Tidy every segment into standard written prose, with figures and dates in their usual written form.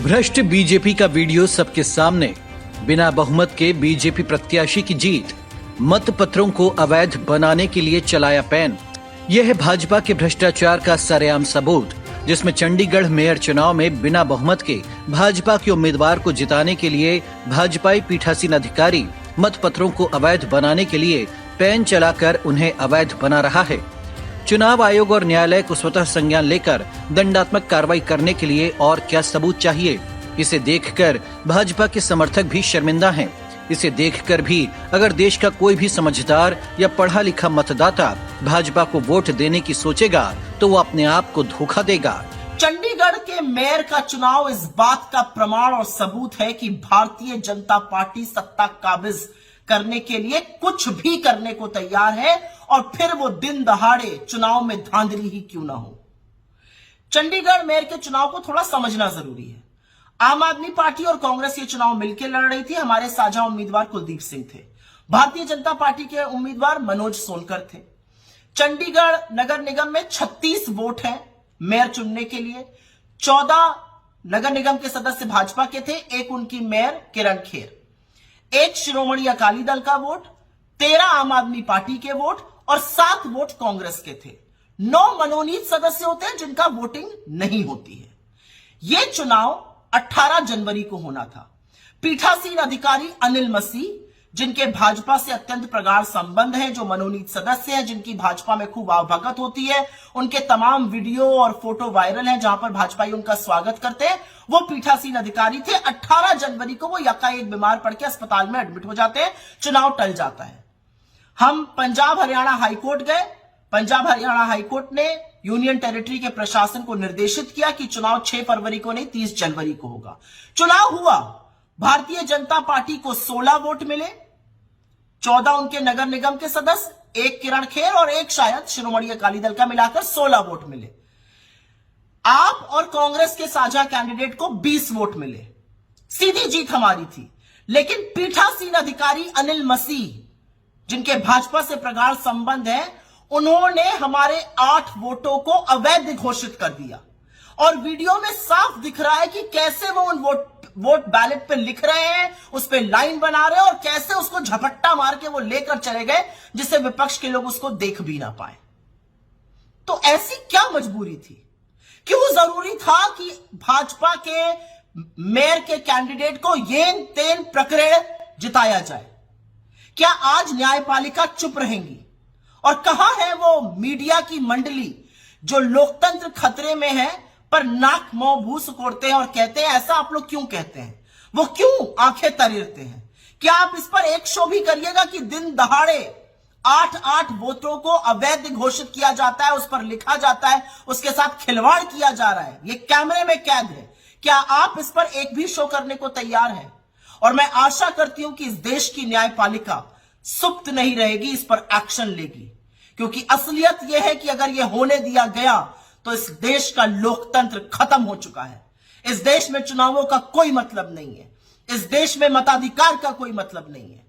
भ्रष्ट बीजेपी का वीडियो सबके सामने। बिना बहुमत के बीजेपी प्रत्याशी की जीत। मत पत्रों को अवैध बनाने के लिए चलाया पेन। यह है भाजपा के भ्रष्टाचार का सरेआम सबूत, जिसमें चंडीगढ़ मेयर चुनाव में बिना बहुमत के भाजपा के उम्मीदवार को जिताने के लिए भाजपाई पीठासीन अधिकारी मत पत्रों को अवैध बनाने के लिए पेन चलाकर उन्हें अवैध बना रहा है। चुनाव आयोग और न्यायालय को स्वतः संज्ञान लेकर दंडात्मक कार्रवाई करने के लिए और क्या सबूत चाहिए। इसे देखकर भाजपा के समर्थक भी शर्मिंदा हैं। इसे देखकर भी अगर देश का कोई भी समझदार या पढ़ा लिखा मतदाता भाजपा को वोट देने की सोचेगा तो वो अपने आप को धोखा देगा। चंडीगढ़ के मेयर का चुनाव इस बात का प्रमाण और सबूत है कि भारतीय जनता पार्टी सत्ता काबिज करने के लिए कुछ भी करने को तैयार है, और फिर वो दिन दहाड़े चुनाव में धांधली ही क्यों ना हो। चंडीगढ़ मेयर के चुनाव को थोड़ा समझना जरूरी है। आम आदमी पार्टी और कांग्रेस ये चुनाव मिलकर लड़ रही थी। हमारे साझा उम्मीदवार कुलदीप सिंह थे, भारतीय जनता पार्टी के उम्मीदवार मनोज सोनकर थे। चंडीगढ़ नगर निगम में 36 वोट हैं मेयर चुनने के लिए। 14 नगर निगम के सदस्य भाजपा के थे, एक उनकी मेयर किरण खेर, एक शिरोमणि अकाली दल का वोट, 13 आम आदमी पार्टी के वोट और 7 वोट कांग्रेस के थे। 9 मनोनीत सदस्य होते हैं जिनका वोटिंग नहीं होती है। यह चुनाव 18 जनवरी को होना था। पीठासीन अधिकारी अनिल मसीह, जिनके भाजपा से अत्यंत प्रगाढ़ संबंध हैं, जो मनोनीत सदस्य हैं, जिनकी भाजपा में खूब आवभगत होती है, उनके तमाम वीडियो और फोटो वायरल हैं जहां पर भाजपाई उनका स्वागत करते हैं, वो पीठासीन अधिकारी थे। 18 जनवरी को वो यकाएक बीमार पड़ के अस्पताल में एडमिट हो जाते हैं। चुनाव टल जाता है। हम पंजाब हरियाणा हाईकोर्ट गए। पंजाब हरियाणा हाईकोर्ट ने यूनियन टेरिटरी के प्रशासन को निर्देशित किया कि चुनाव 6 फरवरी को नहीं 30 जनवरी को होगा। चुनाव हुआ। भारतीय जनता पार्टी को 16 वोट मिले, 14 उनके नगर निगम के सदस्य, एक किरण खेर और एक शायद शिरोमणि अकाली दल का, मिलाकर 16 वोट मिले। आप और कांग्रेस के साझा कैंडिडेट को 20 वोट मिले। सीधी जीत हमारी थी। लेकिन पीठासीन अधिकारी अनिल मसीह, जिनके भाजपा से प्रगाढ़ संबंध है, उन्होंने हमारे 8 वोटों को अवैध घोषित कर दिया। और वीडियो में साफ दिख रहा है कि कैसे वो उन वोट बैलेट पे लिख रहे हैं, उस पे लाइन बना रहे हैं, और कैसे उसको झपट्टा मार के वो लेकर चले गए जिससे विपक्ष के लोग उसको देख भी ना पाए। तो ऐसी क्या मजबूरी थी? क्यों जरूरी था कि भाजपा के मेयर के कैंडिडेट को येन तेन प्रकरण जिताया जाए? क्या आज न्यायपालिका चुप रहेंगी? और कहां है वो मीडिया की मंडली जो लोकतंत्र खतरे में है पर नाक मुंह भूस कोड़ते हैं और कहते हैं ऐसा आप लोग क्यों कहते हैं? वो क्यों आंखें तरीरते हैं? क्या आप इस पर एक शो भी करिएगा कि दिन दहाड़े 8 वोटों को अवैध घोषित किया जाता है, उस पर लिखा जाता है, उसके साथ खिलवाड़ किया जा रहा है, ये कैमरे में कैद है। क्या आप इस पर एक भी शो करने को तैयार हैं? और मैं आशा करती हूं कि इस देश की न्यायपालिका सुप्त नहीं रहेगी, इस पर एक्शन लेगी, क्योंकि असलियत यह है कि अगर यह होने दिया गया तो इस देश का लोकतंत्र खत्म हो चुका है। इस देश में चुनावों का कोई मतलब नहीं है। इस देश में मताधिकार का कोई मतलब नहीं है।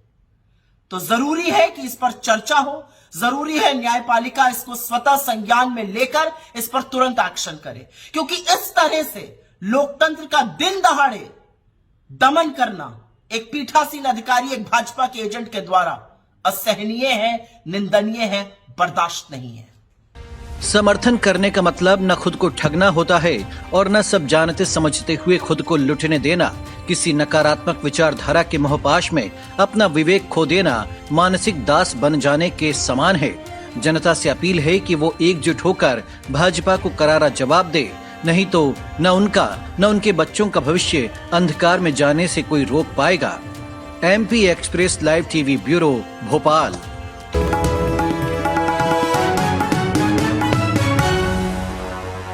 तो जरूरी है कि इस पर चर्चा हो। जरूरी है न्यायपालिका इसको स्वतः संज्ञान में लेकर इस पर तुरंत एक्शन करे, क्योंकि इस तरह से लोकतंत्र का दिन दहाड़े दमन करना एक पीठासीन अधिकारी, एक भाजपा के एजेंट के द्वारा असहनीय है, निंदनीय है, बर्दाश्त नहीं है। समर्थन करने का मतलब न खुद को ठगना होता है और न सब जानते समझते हुए खुद को लुटने देना। किसी नकारात्मक विचारधारा के मोहपाश में अपना विवेक खो देना मानसिक दास बन जाने के समान है। जनता से अपील है कि वो एकजुट होकर भाजपा को करारा जवाब दे, नहीं तो न उनका न उनके बच्चों का भविष्य अंधकार में जाने से कोई रोक पाएगा। MP express live TV bureau, Bhopal.